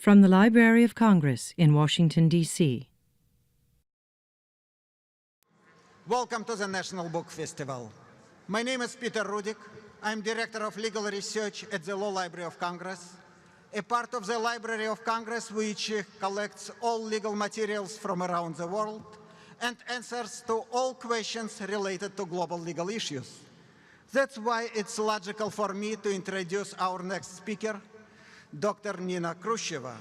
From the Library of Congress in Washington, D.C. Welcome to the National Book Festival. My name is Peter Rudik. I'm Director of Legal Research at the Law Library of Congress, a part of the Library of Congress which collects all legal materials from around the world and answers to all questions related to global legal issues. That's why it's logical for me to introduce our next speaker, Dr. Nina Khrushcheva.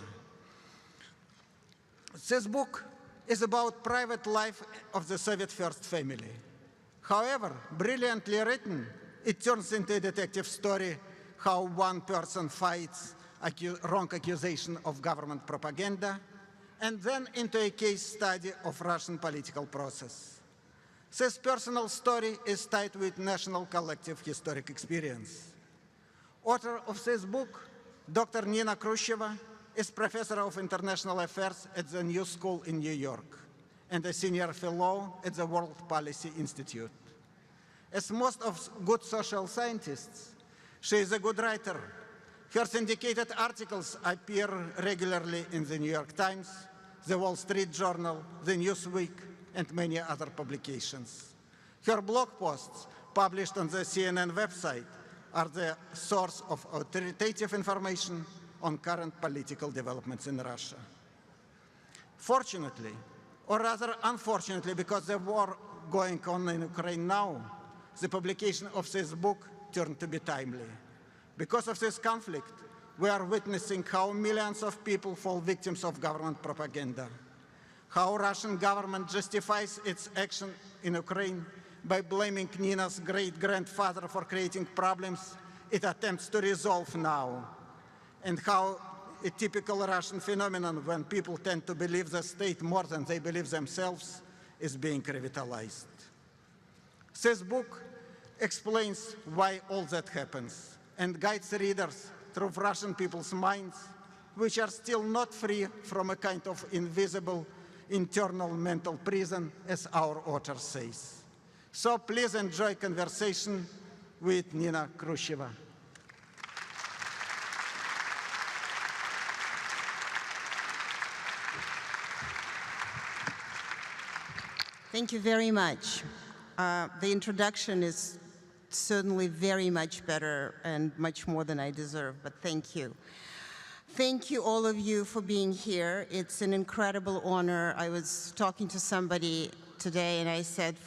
This book is about private life of the Soviet first family. However, brilliantly written, it turns into a detective story how one person fights wrong accusation of government propaganda, and then into a case study of Russian political process. This personal story is tied with national collective historic experience. Author of this book, Dr. Nina Khrushcheva, is Professor of International Affairs at the New School in New York and a Senior Fellow at the World Policy Institute. As most of good social scientists, she is a good writer. Her syndicated articles appear regularly in the New York Times, the Wall Street Journal, the Newsweek, and many other publications. Her blog posts, published on the CNN website, are the source of authoritative information on current political developments in Russia. Fortunately, or rather unfortunately, because the war going on in Ukraine now, the publication of this book turned to be timely. Because of this conflict, we are witnessing how millions of people fall victims of government propaganda, how Russian government justifies its action in Ukraine by blaming Nina's great-grandfather for creating problems it attempts to resolve now, and how a typical Russian phenomenon when people tend to believe the state more than they believe themselves is being revitalized. This book explains why all that happens and guides readers through Russian people's minds, which are still not free from a kind of invisible internal mental prison, as our author says. So please enjoy conversation with Nina Khrushcheva. Thank you very much. The introduction is certainly very much better and much more than I deserve, but thank you. Thank you, all of you, for being here. It's an incredible honor. I was talking to somebody today, and I said,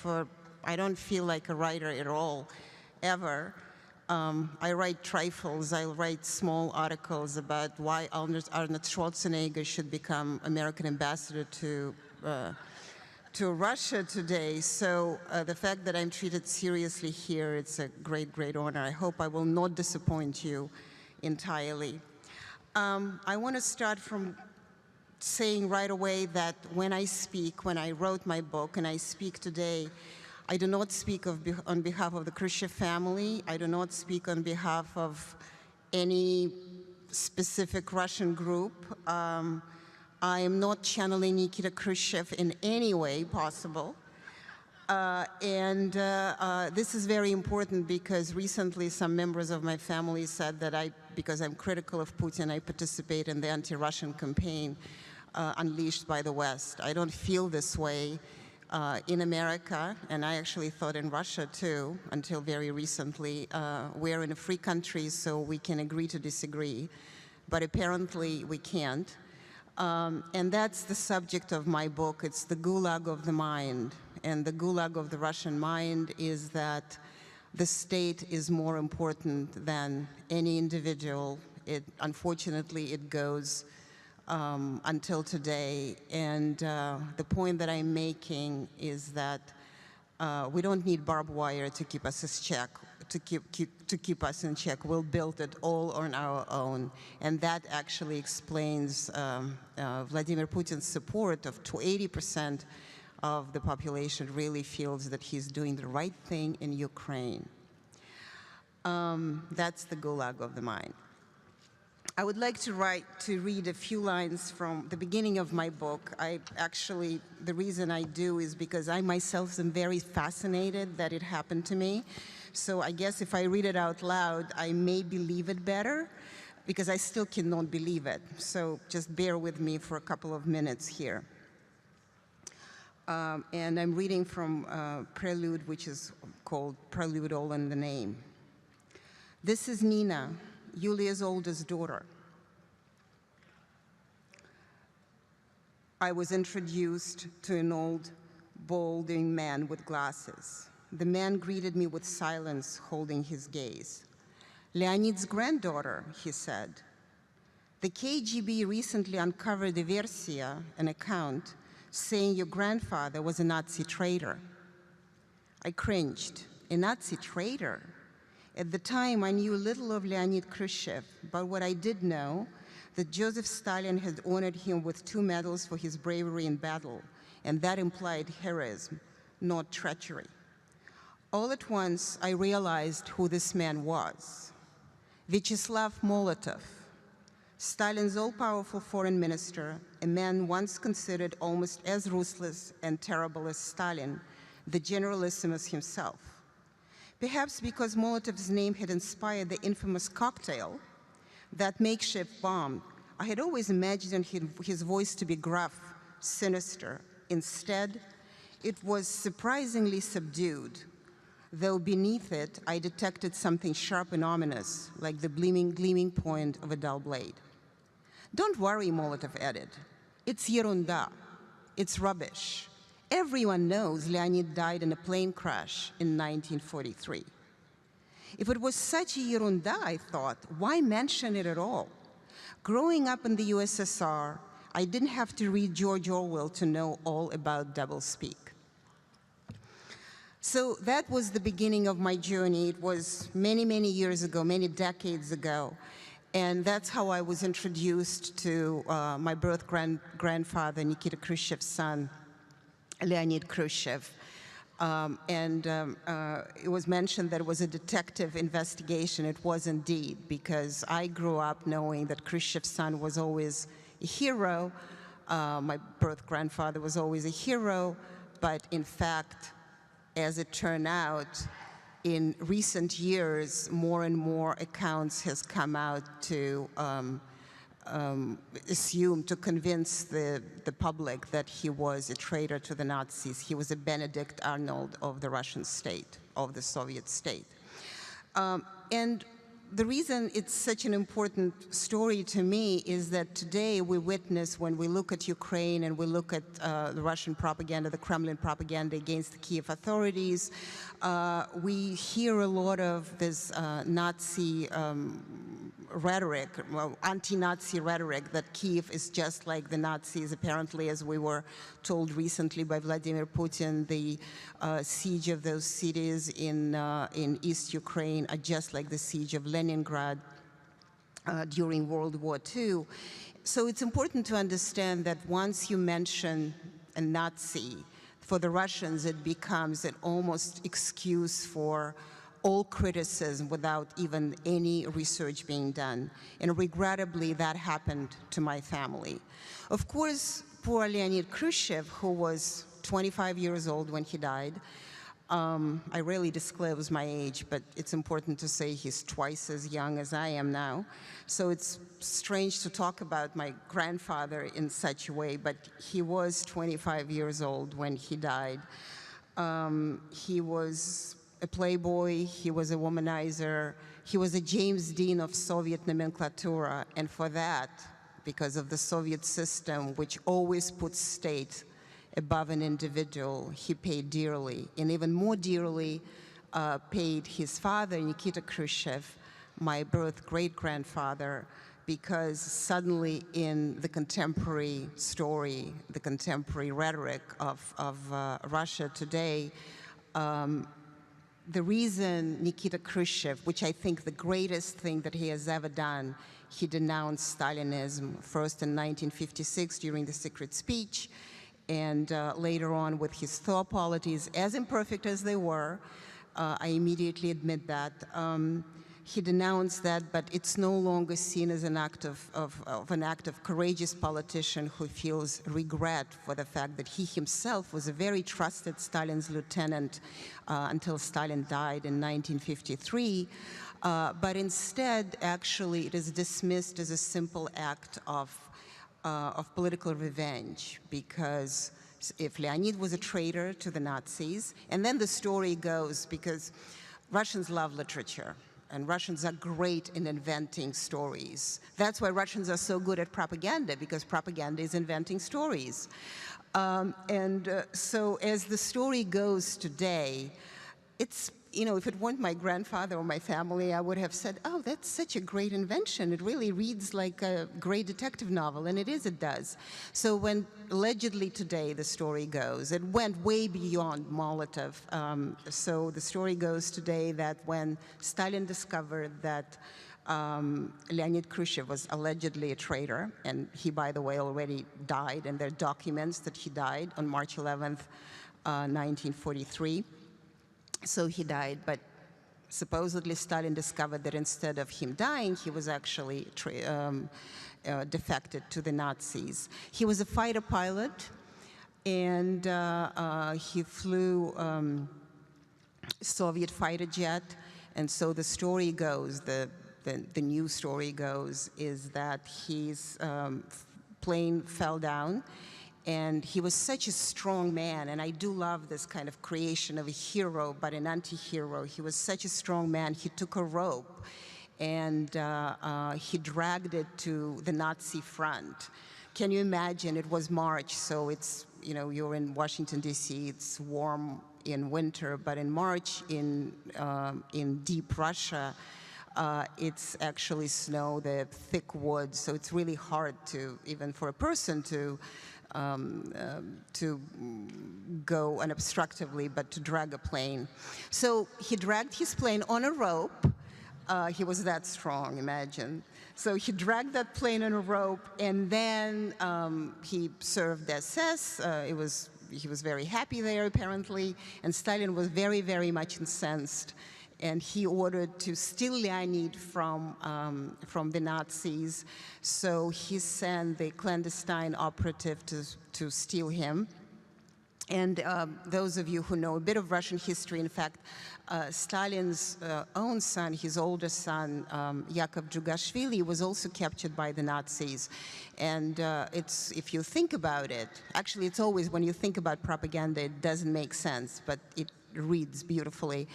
I don't feel like a writer at all, ever. I write trifles. I write small articles about why Arnold Schwarzenegger should become American ambassador to Russia today. So the fact that I'm treated seriously here, it's a great, great honor. I hope I will not disappoint you entirely. I want to start from saying right away that when I speak, when I wrote my book and I speak today, I do not speak on behalf of the Khrushchev family. I do not speak on behalf of any specific Russian group. I am not channeling Nikita Khrushchev in any way possible. This is very important because recently some members of my family said that because I'm critical of Putin, I participate in the anti-Russian campaign unleashed by the West. I don't feel this way in America, and I actually thought in Russia too, until very recently. We're in a free country, so we can agree to disagree, but apparently we can't. And that's the subject of my book. It's the Gulag of the mind. And the Gulag of the Russian mind is that the state is more important than any individual. Unfortunately, it goes until today. And the point that I'm making is that we don't need barbed wire to keep us in check. We'll build it all on our own. And that actually explains Vladimir Putin's support of 80% of the population really feels that he's doing the right thing in Ukraine. That's the Gulag of the mind. I would like to read a few lines from the beginning of my book. The reason I do is because I myself am very fascinated that it happened to me. So I guess if I read it out loud, I may believe it better. because I still cannot believe it. So just bear with me for a couple of minutes here. And I'm reading from Prelude, which is called Prelude All in the Name. This is Nina, Yulia's oldest daughter. I was introduced to an old, balding man with glasses. The man greeted me with silence, holding his gaze. Leonid's granddaughter, he said. The KGB recently uncovered a versia, an account, saying your grandfather was a Nazi traitor. I cringed. A Nazi traitor? At the time, I knew little of Leonid Khrushchev, but what I did know, that Joseph Stalin had honored him with 2 medals for his bravery in battle, and that implied heroism, not treachery. All at once, I realized who this man was. Vyacheslav Molotov, Stalin's all-powerful foreign minister, a man once considered almost as ruthless and terrible as Stalin, the generalissimus himself. Perhaps because Molotov's name had inspired the infamous cocktail, that makeshift bomb, I had always imagined his voice to be gruff, sinister. Instead, it was surprisingly subdued, though beneath it, I detected something sharp and ominous, like the gleaming point of a dull blade. Don't worry, Molotov added. It's yerunda. It's rubbish. Everyone knows Leonid died in a plane crash in 1943. If it was such a yerunda, I thought, why mention it at all? Growing up in the USSR, I didn't have to read George Orwell to know all about doublespeak. So that was the beginning of my journey. It was many, many years ago, many decades ago. And that's how I was introduced to my birth grandfather, Nikita Khrushchev's son, Leonid Khrushchev. It was mentioned that it was a detective investigation. It was indeed, because I grew up knowing that Khrushchev's son was always a hero. My birth grandfather was always a hero, but in fact, as it turned out, in recent years, more and more accounts has come out to assume, to convince the public that he was a traitor to the Nazis. He was a Benedict Arnold of the Russian state, of the Soviet state. And the reason it's such an important story to me is that today we witness, when we look at Ukraine and we look at the Russian propaganda, the Kremlin propaganda against the Kiev authorities, we hear a lot of this Nazi rhetoric, well, anti-Nazi rhetoric, that Kiev is just like the Nazis. Apparently, as we were told recently by Vladimir Putin, the siege of those cities in East Ukraine are just like the siege of Leningrad during World War II. So it's important to understand that once you mention a Nazi, for the Russians, it becomes an almost excuse for all criticism without even any research being done. And regrettably, that happened to my family. Of course, poor Leonid Khrushchev, who was 25 years old when he died, I rarely disclose my age, but it's important to say he's twice as young as I am now. So it's strange to talk about my grandfather in such a way, but he was 25 years old when he died. He was a playboy, he was a womanizer, he was a James Dean of Soviet nomenclatura, and for that, because of the Soviet system, which always puts state above an individual, he paid dearly, and even more dearly paid his father, Nikita Khrushchev, my birth great-grandfather, because suddenly in the contemporary story, the contemporary rhetoric of Russia today, the reason Nikita Khrushchev, which I think the greatest thing that he has ever done, he denounced Stalinism, first in 1956 during the secret speech, and later on with his Thaw polities, as imperfect as they were, I immediately admit that. he denounced that, but it's no longer seen as an act of courageous politician who feels regret for the fact that he himself was a very trusted Stalin's lieutenant until Stalin died in 1953. But instead, actually, it is dismissed as a simple act of political revenge, because if Leonid was a traitor to the Nazis, and then the story goes, because Russians love literature, and Russians are great in inventing stories. That's why Russians are so good at propaganda, because propaganda is inventing stories. So as the story goes today, it's, if it weren't my grandfather or my family, I would have said, oh, that's such a great invention. It really reads like a great detective novel, and it does. So when allegedly today the story goes, it went way beyond Molotov. So the story goes today that when Stalin discovered that Leonid Khrushchev was allegedly a traitor, and he, by the way, already died, and there are documents that he died on March 11th, 1943. So he died, but supposedly Stalin discovered that instead of him dying, he was actually defected to the Nazis. He was a fighter pilot, and he flew Soviet fighter jet. And so the story goes, the news story goes, is that his plane fell down. And he was such a strong man, and I do love this kind of creation of a hero, but an anti-hero. He was such a strong man. He took a rope, and he dragged it to the Nazi front. Can you imagine? It was March, so it's, you're in Washington, D.C., it's warm in winter, but in March in deep Russia, it's actually snow, the thick woods, so it's really hard to, even for a person to go unobstructively, but to drag a plane. So he dragged his plane on a rope. He was that strong, imagine. So he dragged that plane on a rope, and then he served SS. He was very happy there, apparently, and Stalin was very, very much incensed. And he ordered to steal Leonid from the Nazis. So he sent the clandestine operative to steal him. And those of you who know a bit of Russian history, in fact, Stalin's own son, his oldest son, Yakov Djugashvili, was also captured by the Nazis. And if you think about it, actually it's always, when you think about propaganda, it doesn't make sense, but it reads beautifully.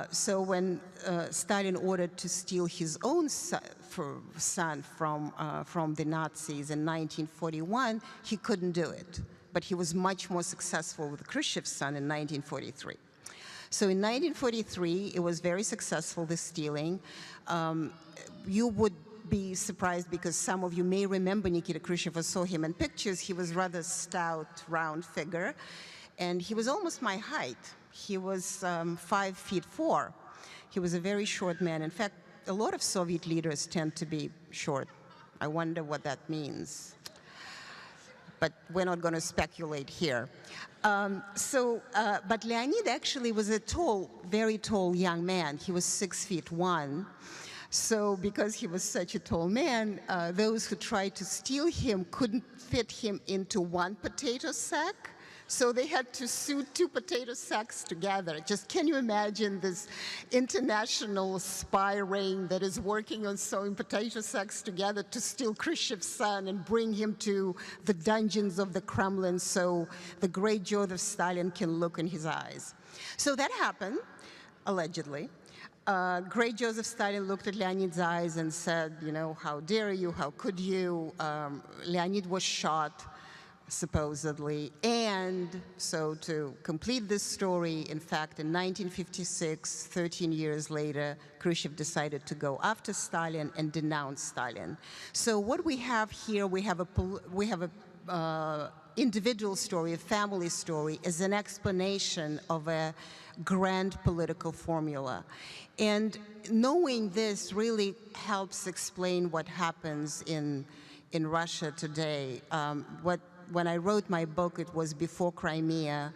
So when Stalin ordered to steal his own son from the Nazis in 1941, he couldn't do it. But he was much more successful with Khrushchev's son in 1943. So in 1943, it was very successful, the stealing. You would be surprised, because some of you may remember Nikita Khrushchev. I saw him in pictures. He was rather stout, round figure, and he was almost my height. He was 5'4". He was a very short man. In fact, a lot of Soviet leaders tend to be short. I wonder what that means. But we're not going to speculate here. But Leonid actually was a tall, very tall young man. He was 6'1". So because he was such a tall man, those who tried to steal him couldn't fit him into one potato sack. So they had to sew 2 potato sacks together. Just can you imagine this international spy ring that is working on sewing potato sacks together to steal Khrushchev's son and bring him to the dungeons of the Kremlin so the great Joseph Stalin can look in his eyes. So that happened, allegedly. Great Joseph Stalin looked at Leonid's eyes and said, how dare you, how could you? Leonid was shot, supposedly. And so to complete this story, in fact, in 1956, 13 years later, Khrushchev decided to go after Stalin and denounce Stalin. So what we have here, we have a individual story, a family story, as an explanation of a grand political formula. And knowing this really helps explain what happens in Russia today. When I wrote my book, it was before Crimea,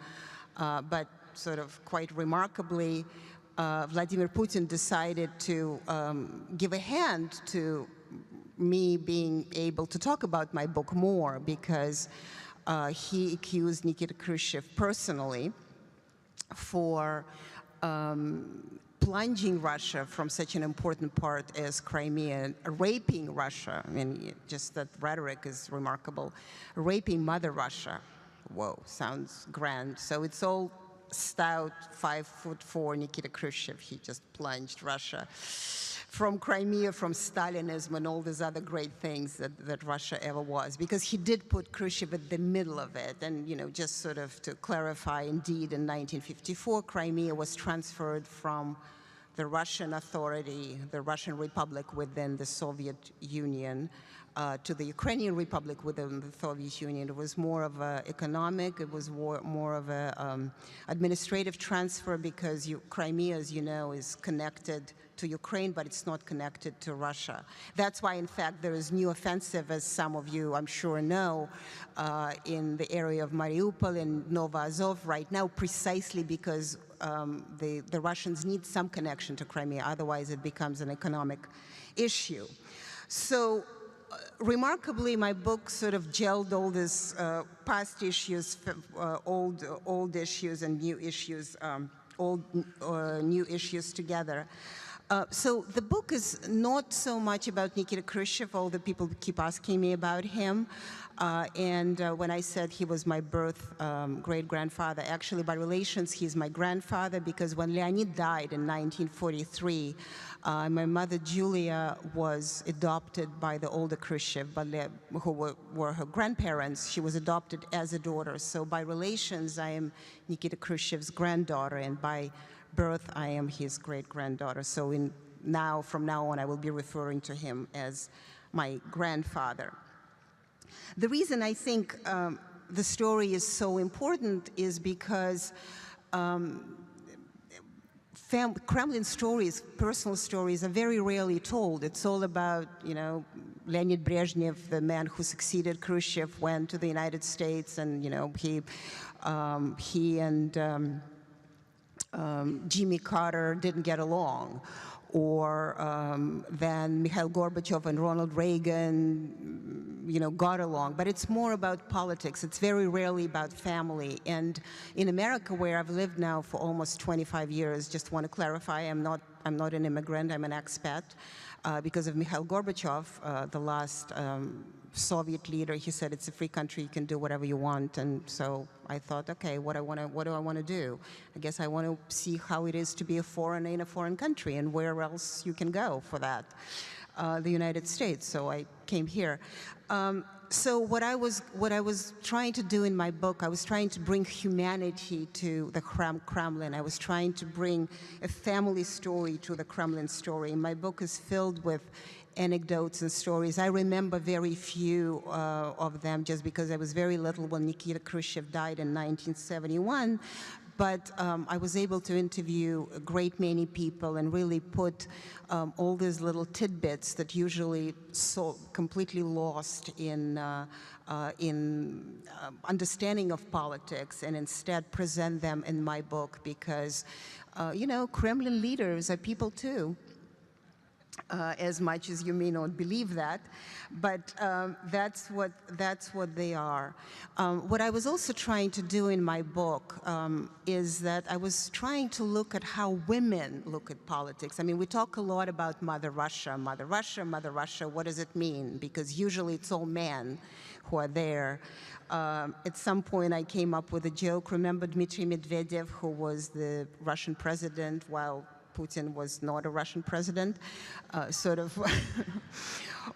but sort of quite remarkably, Vladimir Putin decided to give a hand to me being able to talk about my book more, because he accused Nikita Khrushchev personally for plunging Russia from such an important part as Crimea, raping Russia. I mean, just that rhetoric is remarkable. Raping Mother Russia. Whoa, sounds grand. So it's all stout, 5'4" Nikita Khrushchev. He just plunged Russia from Crimea, from Stalinism, and all these other great things that Russia ever was, because he did put Khrushchev at the middle of it. And, you know, just sort of to clarify, indeed, in 1954, Crimea was transferred from the Russian Authority, the Russian Republic within the Soviet Union, to the Ukrainian Republic within the Soviet Union. It was more of an economic, it was more of an administrative transfer, because Crimea, as you know, is connected to Ukraine, but it's not connected to Russia. That's why, in fact, there is new offensive, as some of you, I'm sure, know, in the area of Mariupol and Novoazov right now, precisely because the Russians need some connection to Crimea, otherwise it becomes an economic issue. So, remarkably, my book sort of gelled all these past issues, old issues and new issues, new issues together. So the book is not so much about Nikita Khrushchev, although people keep asking me about him. When I said he was my birth great-grandfather, actually by relations he's my grandfather, because when Leonid died in 1943, my mother Julia was adopted by the older Khrushchev, who were her grandparents. She was adopted as a daughter. So by relations, I am Nikita Khrushchev's granddaughter, and by birth, I am his great-granddaughter. So from now on, I will be referring to him as my grandfather. The reason I think the story is so important is because Kremlin stories, personal stories, are very rarely told. It's all about, you know, Leonid Brezhnev, the man who succeeded Khrushchev, went to the United States, and, you know, he and Jimmy Carter didn't get along. Or then Mikhail Gorbachev and Ronald Reagan, you know, got along. But it's more about politics. It's very rarely about family. And in America, where I've lived now for almost 25 years, just want to clarify, I'm not an immigrant, I'm an expat. Because of Mikhail Gorbachev, the last Soviet leader, he said it's a free country, you can do whatever you want. And so I thought, okay, what do I want to do? I guess I want to see how it is to be a foreigner in a foreign country, and where else you can go for that, the United States. So I came here. So what I was trying to do in my book, I was trying to bring humanity to the Kremlin. I was trying to bring a family story to the Kremlin story. My book is filled with anecdotes and stories. I remember very few of them, just because I was very little when Nikita Khrushchev died in 1971. But I was able to interview a great many people and really put all these little tidbits that usually so completely lost in understanding of politics, and instead present them in my book, because, you know, Kremlin leaders are people too. As much as you may not believe that, but that's what they are. What I was also trying to do in my book is that I was trying to look at how women look at politics. I mean, we talk a lot about Mother Russia, Mother Russia, Mother Russia. What does it mean? Because usually it's all men who are there. At some point, I came up with a joke. Remember Dmitry Medvedev, who was the Russian president while Putin was not a Russian president, sort of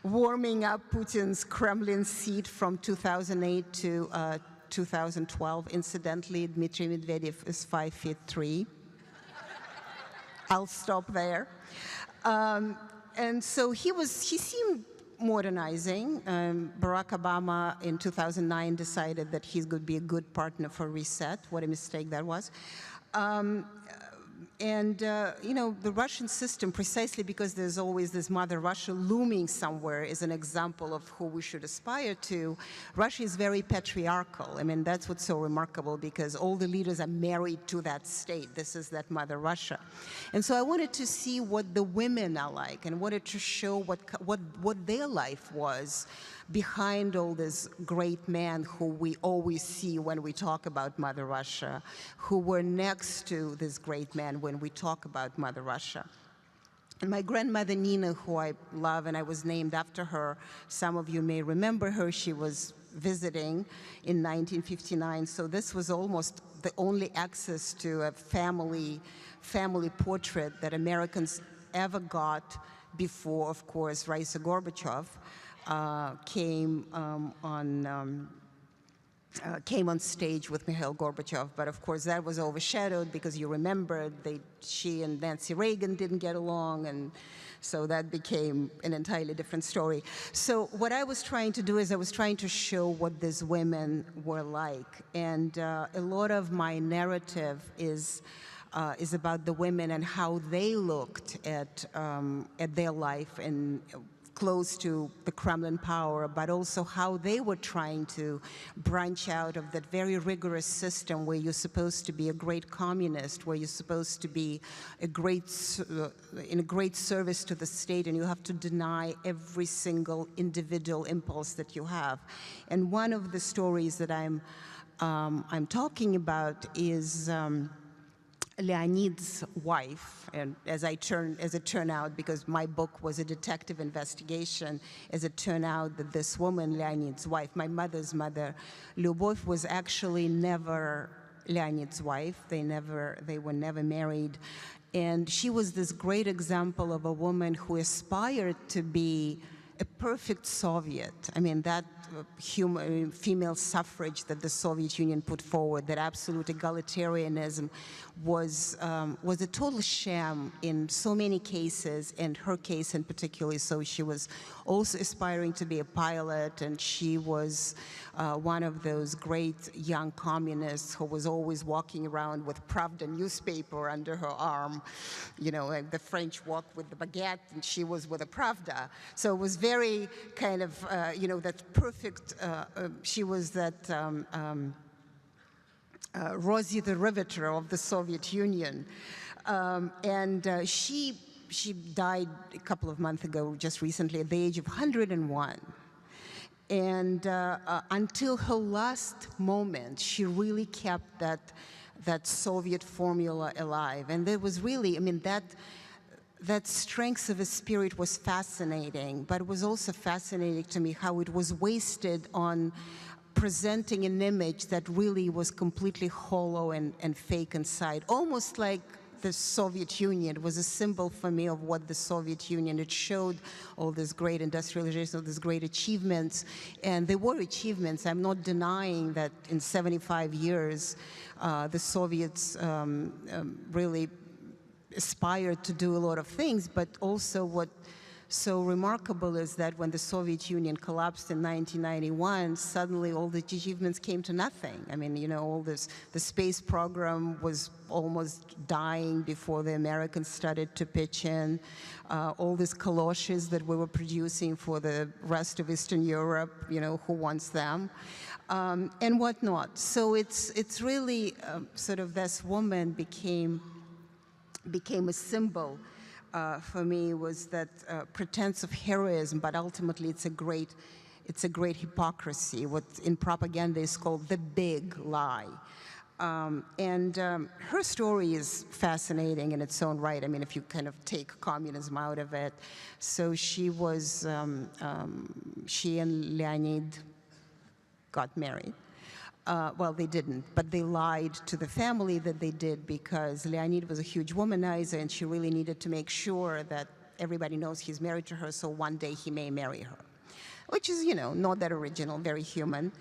warming up Putin's Kremlin seat from 2008 to 2012. Incidentally, Dmitry Medvedev is 5'3". I'll stop there. And so he seemed modernizing. Barack Obama in 2009 decided that he would be a good partner for reset. What a mistake that was. you know, the Russian system, precisely because there's always this Mother Russia looming somewhere as an example of who we should aspire to, Russia is very patriarchal. I mean, that's what's so remarkable, because all the leaders are married to that state. This is that Mother Russia. And so I wanted to see what the women are like, and wanted to show what their life was behind all this great men who we always see when we talk about Mother Russia, who were next to this great man when we talk about Mother Russia. And my grandmother Nina, who I love, and I was named after her, some of you may remember her, she was visiting in 1959, so this was almost the only access to a family portrait that Americans ever got before, of course, Raisa Gorbachev came on stage with Mikhail Gorbachev, but of course that was overshadowed because you remember she and Nancy Reagan didn't get along, and so that became an entirely different story. So what I was trying to do is I was trying to show what these women were like, and a lot of my narrative is about the women and how they looked at their life and close to the Kremlin power, but also how they were trying to branch out of that very rigorous system where you're supposed to be a great communist, where you're supposed to be in a great service to the state, and you have to deny every single individual impulse that you have. And one of the stories that I'm talking about is Leonid's wife, and as it turned out, because my book was a detective investigation, as it turned out that this woman, Leonid's wife, my mother's mother, Lyubov, was actually never Leonid's wife. They were never married. And she was this great example of a woman who aspired to be a perfect Soviet. I mean, that female suffrage that the Soviet Union put forward, that absolute egalitarianism, was a total sham in so many cases, and her case in particular. So she was also aspiring to be a pilot, and she was one of those great young communists who was always walking around with Pravda newspaper under her arm, you know, like the French walk with the baguette, and she was with a Pravda. So it was very kind of, you know, that perfect, she was that Rosie the Riveter of the Soviet Union. She died a couple of months ago, just recently, at the age of 101. And until her last moment, she really kept that Soviet formula alive. And there was really, I mean, that strength of a spirit was fascinating, but it was also fascinating to me how it was wasted on presenting an image that really was completely hollow and fake inside, almost like the Soviet Union. It was a symbol for me of what the Soviet Union, it showed all this great industrialization, all these great achievements, and they were achievements. I'm not denying that in 75 years, the Soviets really aspired to do a lot of things, but also what so remarkable is that when the Soviet Union collapsed in 1991, suddenly all the achievements came to nothing. I mean, you know, all this, the space program was almost dying before the Americans started to pitch in. All these galoshes that we were producing for the rest of Eastern Europe, you know, who wants them? And whatnot. So it's really sort of this woman became a symbol for me, was that pretense of heroism, but ultimately it's a great hypocrisy, what in propaganda is called the big lie. Her story is fascinating in its own right. I mean, if you kind of take communism out of it. So she and Leonid got married. Well, they didn't, but they lied to the family that they did, because Leonid was a huge womanizer, and she really needed to make sure that everybody knows he's married to her, so one day he may marry her, which is, you know, not that original, very human.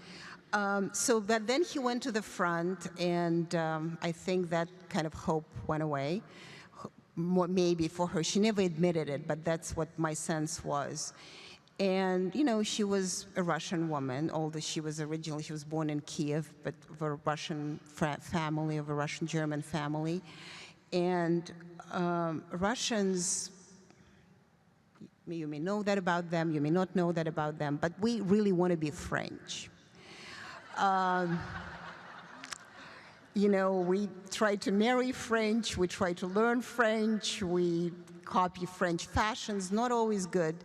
But then he went to the front, and I think that kind of hope went away, maybe for her. She never admitted it, but that's what my sense was. And, you know, she was a Russian woman, although she was born in Kiev, but of a Russian family, of a Russian-German family. And Russians, you may know that about them, you may not know that about them, but we really want to be French. You know, we try to marry French, we try to learn French, we copy French fashions, not always good.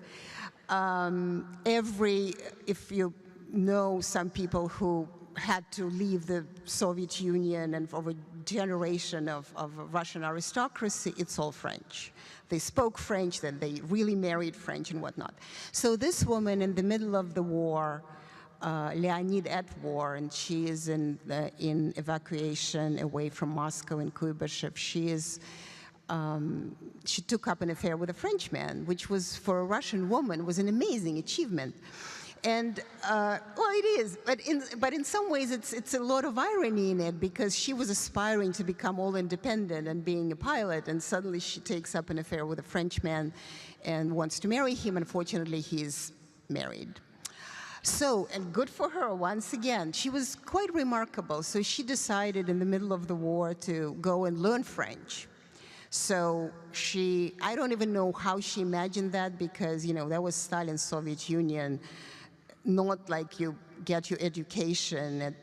If you know some people who had to leave the Soviet Union and of a generation of Russian aristocracy, it's all French. They spoke French, then they really married French and whatnot. So this woman in the middle of the war, Leonid at war, and she is in evacuation away from Moscow in Kuyabyshev. She took up an affair with a Frenchman, which was, for a Russian woman, was an amazing achievement. And, well, it is, but in some ways it's a lot of irony in it, because she was aspiring to become all independent and being a pilot, and suddenly she takes up an affair with a Frenchman and wants to marry him. Unfortunately, he's married. So, and good for her, once again. She was quite remarkable. So she decided in the middle of the war to go and learn French. So I don't even know how she imagined that, because, you know, that was Stalin's Soviet Union. Not like you get your education at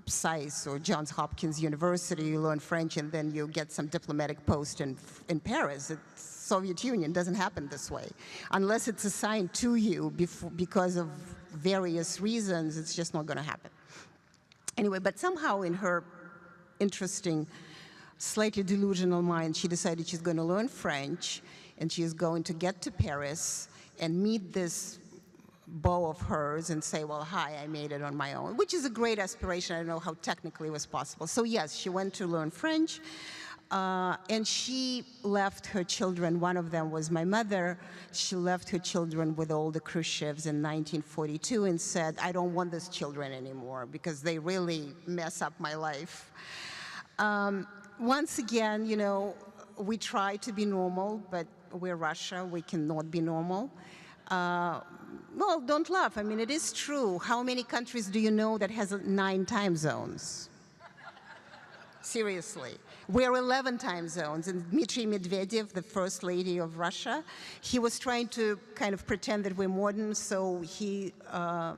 SAIS or Johns Hopkins University, you learn French, and then you get some diplomatic post in Paris. It's Soviet Union. Doesn't happen this way. Unless it's assigned to you because of various reasons, it's just not going to happen. Anyway, but somehow in her interesting, slightly delusional mind, she decided she's going to learn French, and she's going to get to Paris and meet this beau of hers and say, well, hi, I made it on my own, which is a great aspiration. I don't know how technically it was possible. So yes, she went to learn French, and she left her children. One of them was my mother. She left her children with all the Khrushchevs in 1942 and said, I don't want these children anymore because they really mess up my life. Once again, you know, we try to be normal, but we're Russia. We cannot be normal. Well, don't laugh. I mean, it is true. How many countries do you know that has 9 time zones? Seriously. We're 11 time zones. And Dmitry Medvedev, the first lady of Russia, he was trying to kind of pretend that we're modern, so he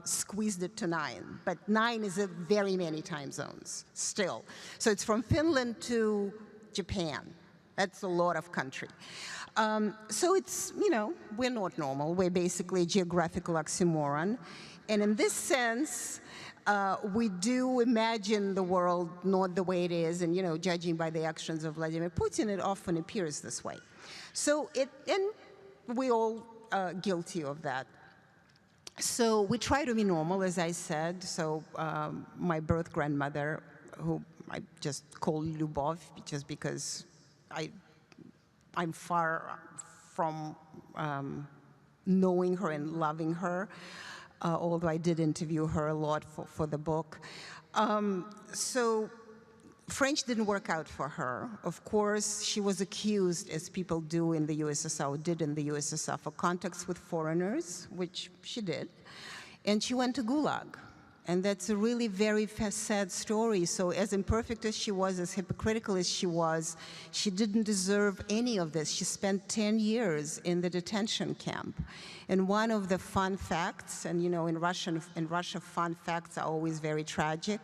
squeezed it to 9. But 9 is a very many time zones still. So it's from Finland to Japan. That's a lot of country. So it's, you know, we're not normal. We're basically a geographical oxymoron. And in this sense, we do imagine the world not the way it is. And, you know, judging by the actions of Vladimir Putin, it often appears this way. So and we're all guilty of that. So we try to be normal, as I said. So my birth grandmother, who I just call Lyubov, just because I'm far from knowing her and loving her, although I did interview her a lot for the book. So French didn't work out for her. Of course, she was accused, as people do in the USSR, or did in the USSR, for contacts with foreigners, which she did. And she went to Gulag. And that's a really very sad story. So as imperfect as she was, as hypocritical as she didn't deserve any of this. She spent 10 years in the detention camp. And one of the fun facts, and you know, in Russia, fun facts are always very tragic.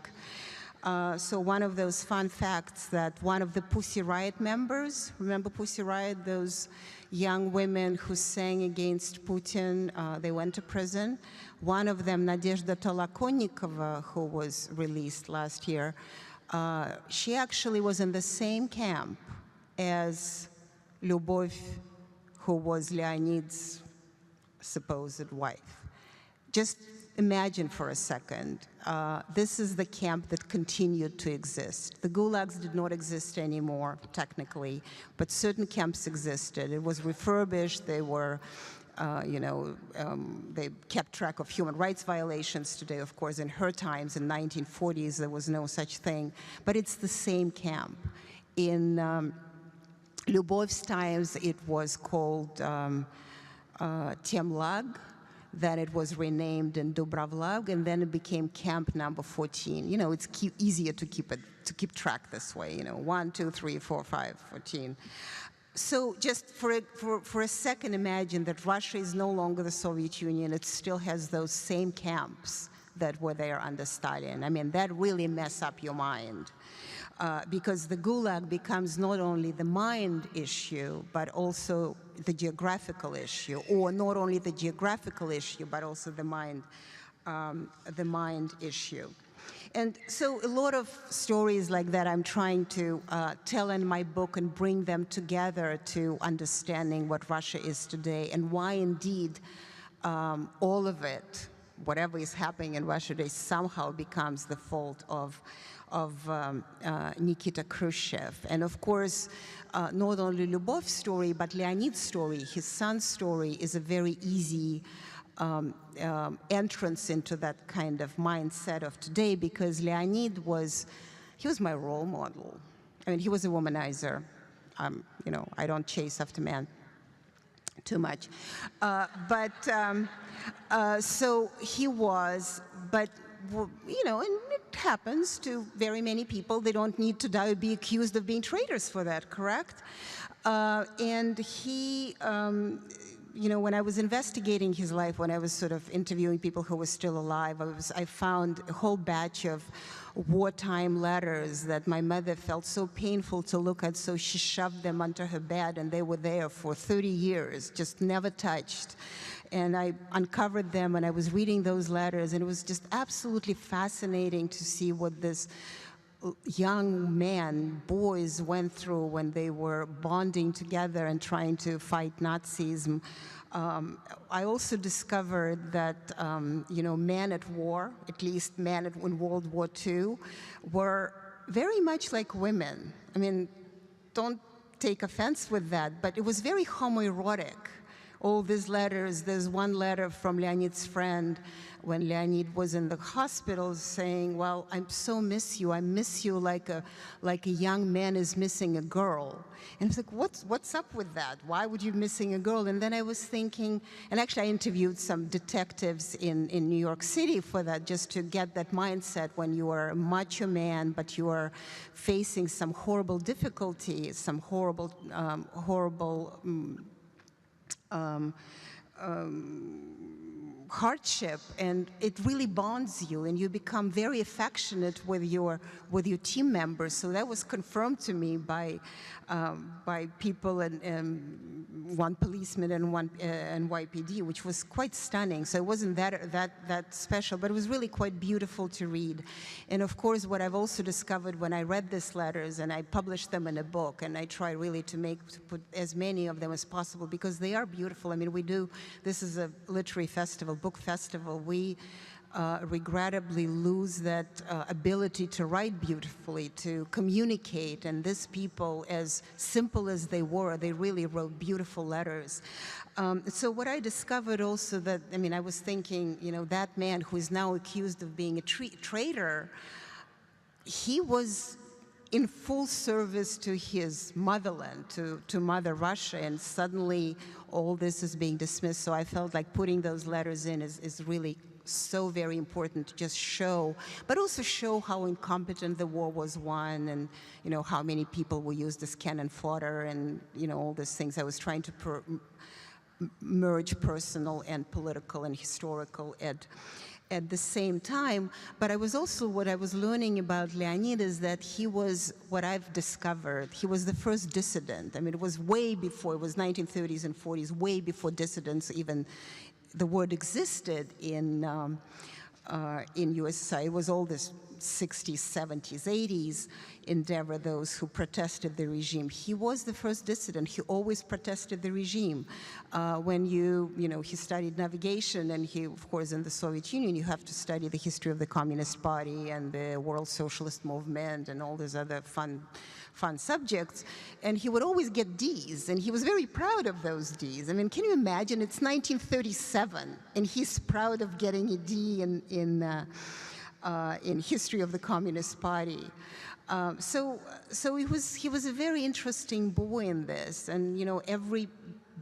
So one of those fun facts, that one of the Pussy Riot members, remember Pussy Riot, those young women who sang against Putin, they went to prison. One of them, Nadezhda Tolokonnikova, who was released last year, she actually was in the same camp as Lyubov, who was Leonid's supposed wife. Just imagine for a second, this is the camp that continued to exist. The gulags did not exist anymore, technically, but certain camps existed. It was refurbished. They were, they kept track of human rights violations. Today, of course, in her times, in 1940s, there was no such thing. But it's the same camp. In Lyubov's times, it was called Temlag. Then it was renamed in Dubrovlag, and then it became Camp Number 14. You know, it's easier to keep track this way. You know, 1, 2, 3, 4, 5, 14. So just for a second, imagine that Russia is no longer the Soviet Union. It still has those same camps that were there under Stalin. I mean, that really mess up your mind. Because the Gulag becomes not only the mind issue, but also the geographical issue, or not only the geographical issue, but also the mind issue. And so a lot of stories like that I'm trying to tell in my book and bring them together to understanding what Russia is today and why indeed all of it, whatever is happening in Russia today, somehow becomes the fault of Nikita Khrushchev. And of course, not only Lyubov's story, but Leonid's story, his son's story, is a very easy entrance into that kind of mindset of today, because Leonid he was my role model. I mean, he was a womanizer. You know, I don't chase after men too much. So he was, but you know, and it happens to very many people. They don't need to die or be accused of being traitors for that, correct? And he, you know, when I was investigating his life, when I was sort of interviewing people who were still alive, I found a whole batch of wartime letters that my mother felt so painful to look at, so she shoved them under her bed, and they were there for 30 years, just never touched. And I uncovered them, and I was reading those letters, and it was just absolutely fascinating to see what this young men, boys, went through when they were bonding together and trying to fight Nazism. I also discovered that, you know, men at war, at least men in World War II, were very much like women. I mean, don't take offense with that, but it was very homoerotic. All these letters, there's one letter from Leonid's friend when Leonid was in the hospital saying, well, I so miss you. I miss you like a young man is missing a girl. And I was like, what's up with that? Why would you be missing a girl? And then I was thinking, and actually I interviewed some detectives in New York City for that, just to get that mindset when you are a macho man, but you are facing some horrible difficulties, some horrible hardship, and it really bonds you, and you become very affectionate with your team members. So that was confirmed to me by people, and one policeman and one NYPD, which was quite stunning. So it wasn't that special, but it was really quite beautiful to read. And of course, what I've also discovered when I read these letters, and I published them in a book, and I try really to put as many of them as possible, because they are beautiful. I mean, this is a literary festival, book festival. We regrettably lose that ability to write beautifully, to communicate. And these people, as simple as they were, they really wrote beautiful letters. So what I discovered also that, I mean, I was thinking, you know, that man who is now accused of being a traitor, he was in full service to his motherland, to Mother Russia, and suddenly all this is being dismissed. So I felt like putting those letters in is really so very important to just show, but also show how incompetent the war was won, and you know how many people were used as cannon fodder, and you know all these things. I was trying to merge personal and political and historical at the same time. But I was also, what I was learning about Leonid is that he was, what I've discovered, he was the first dissident. I mean, it was way before, it was 1930s and 40s, way before dissidents even the word existed in USSR. It was all this 60s, 70s, 80s endeavor, those who protested the regime. He was the first dissident. He always protested the regime. When he studied navigation, and he, of course, in the Soviet Union, you have to study the history of the Communist Party and the World Socialist Movement and all these other fun subjects, and he would always get D's, and he was very proud of those D's. I mean, can you imagine? It's 1937, and he's proud of getting a D in history of the Communist Party. So he was a very interesting boy in this, and you know, every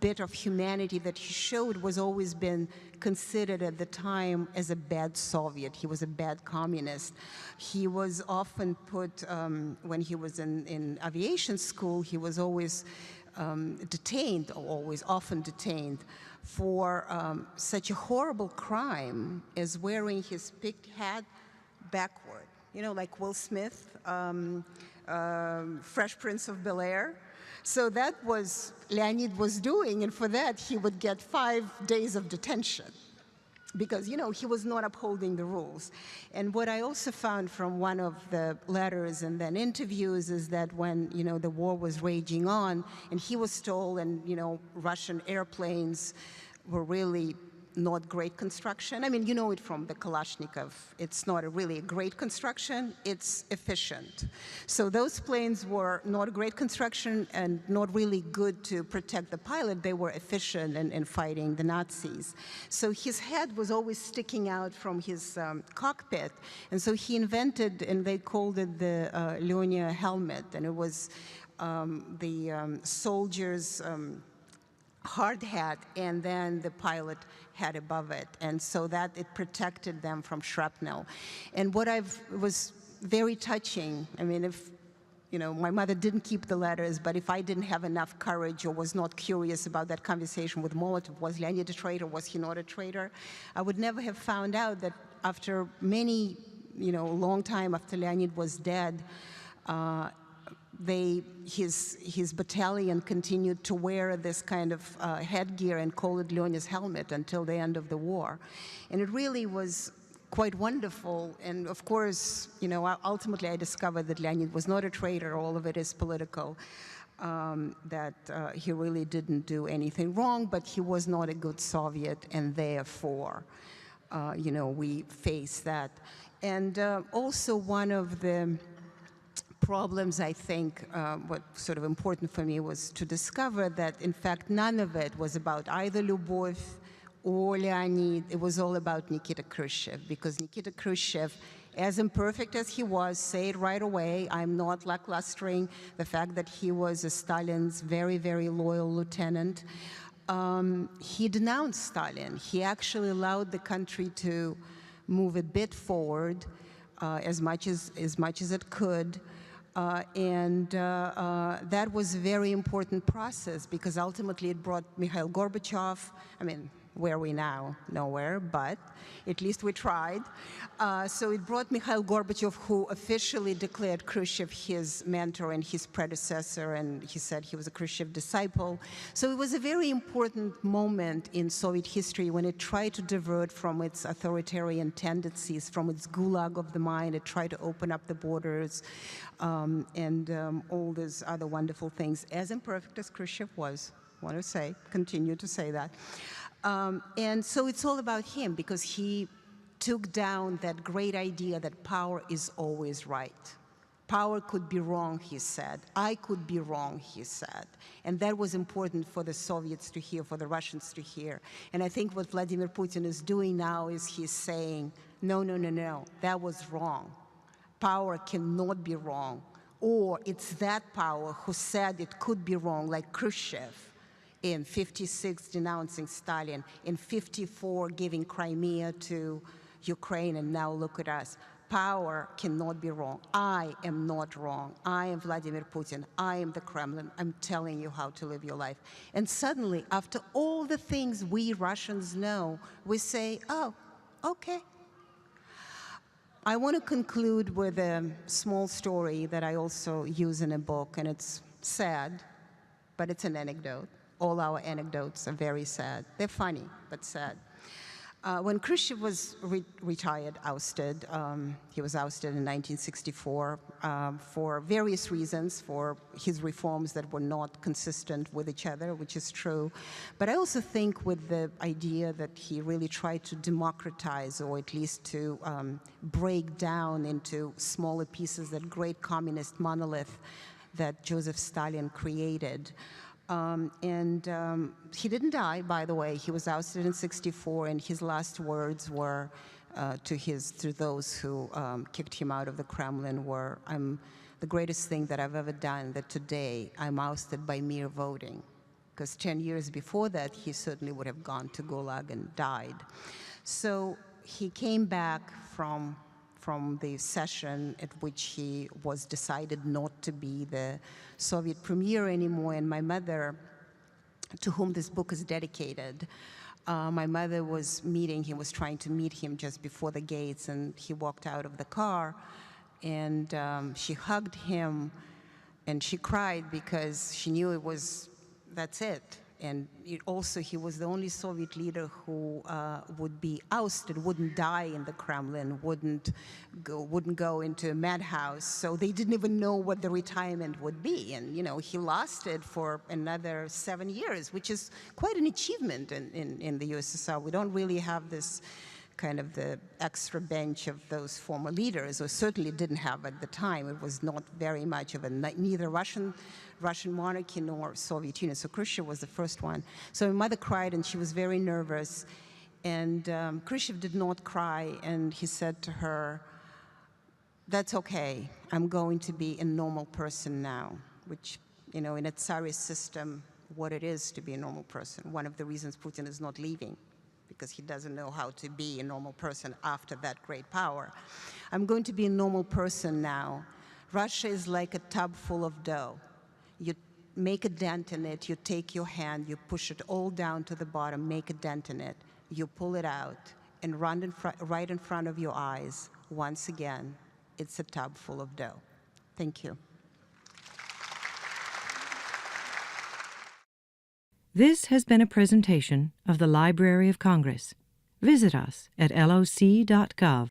bit of humanity that he showed was always been considered at the time as a bad Soviet. He was a bad communist. He was often put, when he was in aviation school, he was always detained, often detained, for such a horrible crime as wearing his peaked hat backward. You know, like Will Smith, Fresh Prince of Bel-Air. So that was Leonid was doing, and for that he would get 5 days of detention because, you know, he was not upholding the rules. And what I also found from one of the letters and then interviews is that when, you know, the war was raging on and he was told, and, you know, Russian airplanes were really not great construction. I mean, you know it from the Kalashnikov. It's not really a great construction, it's efficient. So those planes were not great construction and not really good to protect the pilot. They were efficient in fighting the Nazis. So his head was always sticking out from his cockpit. And so he invented, and they called it the Leonia helmet. And it was the soldier's hard hat, and then the pilot had above it, and so that it protected them from shrapnel. And what was very touching, I mean, if, you know, my mother didn't keep the letters, but if I didn't have enough courage or was not curious about that conversation with Molotov, was Leonid a traitor, was he not a traitor, I would never have found out that after many, you know, long time after Leonid was dead, his battalion continued to wear this kind of headgear and call it Leonia's helmet until the end of the war. And it really was quite wonderful. And of course, you know, ultimately I discovered that Leonid was not a traitor. All of it is political, that he really didn't do anything wrong, but he was not a good Soviet, and therefore, you know, we face that. And also one of the problems, I think, what sort of important for me was to discover that, in fact, none of it was about either Lyubov or Leonid. It was all about Nikita Khrushchev, because Nikita Khrushchev, as imperfect as he was, said right away, I'm not lacklustering the fact that he was a Stalin's very, very loyal lieutenant. He denounced Stalin. He actually allowed the country to move a bit forward as much as it could. That was a very important process, because ultimately it brought Mikhail Gorbachev, I mean, where are we now? Nowhere, but at least we tried. So it brought Mikhail Gorbachev, who officially declared Khrushchev his mentor and his predecessor, and he said he was a Khrushchev disciple. So it was a very important moment in Soviet history when it tried to divert from its authoritarian tendencies, from its gulag of the mind. It tried to open up the borders and all these other wonderful things, as imperfect as Khrushchev was. I want to say, continue to say that. And so it's all about him, because he took down that great idea that power is always right. Power could be wrong, he said. I could be wrong, he said. And that was important for the Soviets to hear, for the Russians to hear. And I think what Vladimir Putin is doing now is he's saying, no, no, no, no, that was wrong. Power cannot be wrong. Or it's that power who said it could be wrong, like Khrushchev. In 56 denouncing Stalin, in 54 giving Crimea to Ukraine, and now look at us. Power cannot be wrong. I am not wrong. I am Vladimir Putin. I am the Kremlin. I'm telling you how to live your life. And suddenly, after all the things we Russians know, we say, oh, okay. I want to conclude with a small story that I also use in a book, and it's sad, but it's an anecdote. All our anecdotes are very sad. They're funny, but sad. When Khrushchev was ousted, he was ousted in 1964 for various reasons, for his reforms that were not consistent with each other, which is true. But I also think with the idea that he really tried to democratize, or at least to break down into smaller pieces that great communist monolith that Joseph Stalin created. He didn't die, by the way. He was ousted in '64, and his last words were to those who kicked him out of the Kremlin were, the greatest thing that I've ever done, that today I'm ousted by mere voting. because 10 years before that, he certainly would have gone to Gulag and died. So he came back from the session at which he was decided not to be the Soviet premier anymore, and my mother, to whom this book is dedicated, my mother was he was trying to meet him just before the gates, and he walked out of the car, and she hugged him, and she cried because she knew that's it. And also, he was the only Soviet leader who would be ousted, wouldn't die in the Kremlin, wouldn't go into a madhouse. So they didn't even know what the retirement would be. And he lasted for another 7 years, which is quite an achievement in the USSR. We don't really have this kind of the extra bench of those former leaders, or certainly didn't have at the time. It was not very much of neither Russian monarchy nor Soviet Union. So Khrushchev was the first one. So my mother cried, and she was very nervous. And Khrushchev did not cry, and he said to her, "That's okay. I'm going to be a normal person now," which, in a Tsarist system, what it is to be a normal person. One of the reasons Putin is not leaving, because he doesn't know how to be a normal person after that great power. "I'm going to be a normal person now. Russia is like a tub full of dough. You make a dent in it, you take your hand, you push it all down to the bottom, make a dent in it, you pull it out, and right in front of your eyes, once again, it's a tub full of dough." Thank you. This has been a presentation of the Library of Congress. Visit us at loc.gov.